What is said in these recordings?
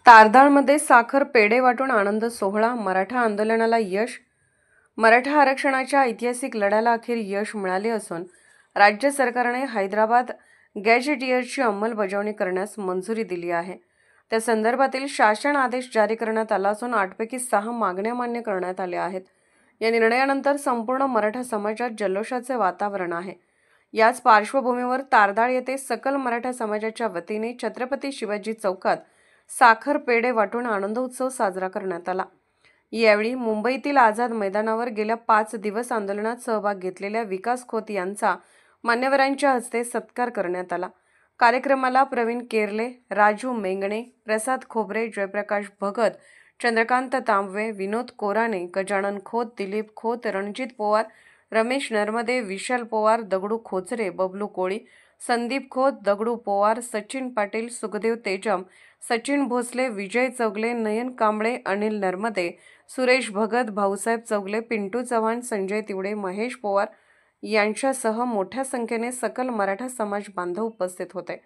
तारदाळमध्ये साखर पेढे वाटून आनंद सोहळा, मराठा आंदोलनाला यश. मराठा आरक्षणाच्या ऐतिहासिक लढ्याला अखेर यश मिळाले असून राज्य सरकारने हैदराबाद गॅझेटियरची अंमलबजावणी करण्यास मंजुरी दिली आहे. त्या संदर्भातील शासन आदेश जारी करण्यात आला असून 8 पैकी 6 मागण्या मान्य करण्यात आल्या आहेत. या निर्णयानंतर संपूर्ण मराठा समाजात जल्लोषाचे वातावरण आहे. याच पार्श्वभूमीवर तारदाळ येथे सकल मराठा समाजाच्या वतीने छत्रपती शिवाजी चौकात साखर पेढे वाटून आनंदोत्सव साजरा करण्यात आला. यावेळी मुंबईतील आझाद मैदानावर गेल्या 5 दिवस आंदोलनात सहभाग घेतलेल्या विकास खोत यांचा मान्यवरांच्या हस्ते सत्कार करण्यात आला. कार्यक्रमाला प्रवीण केरले, राजू मेंगणे, प्रसाद खोबरे, जयप्रकाश भगत, चंद्रकांत तांबवे, विनोद कोराणे, गजानन खोत, दिलीप खोत, रणजित पवार, रमेश नर्मदे, विशाल पवार, दगडू खोचरे, बबलू कोळी, संदीप खोत, दगडू पवार, सचिन पाटील, सुखदेव तेजम, सचिन भोसले, विजय चौगले, नयन कांबळे, अनिल नर्मदे, सुरेश भगत, भाऊसाहेब चौगले, पिंटू चव्हाण, संजय तिवडे, महेश पवार यांच्यासह मोठ्या संख्येने सकल मराठा समाज बांधव उपस्थित होते.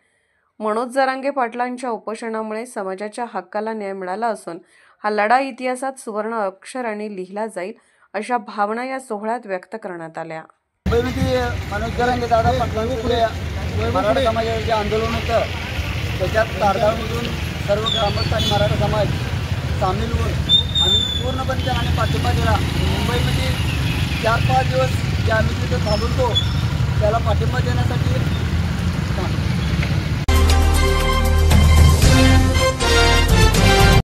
मनोज जरांगे पाटलांच्या उपोषणामुळे समाजाच्या हक्काला न्याय मिळाला असून हा लढा इतिहासात सुवर्ण अक्षरांनी लिहिला जाईल अशा भावना या सोहळ्यात व्यक्त करण्यात आल्या. मुंबईमध्ये मनोज जरांगे दादा पाटलांचे मराठा समाजाचे आंदोलन होतं. त्याच्यात तारदाळमधून सर्व ग्रामस्थ आणि मराठा समाज सामील होऊन आम्ही पूर्णपणे आणि पाठिंबा दिला. मुंबईमध्ये 4-5 दिवस जे आम्ही तिथं थांबतो त्याला पाठिंबा देण्यासाठी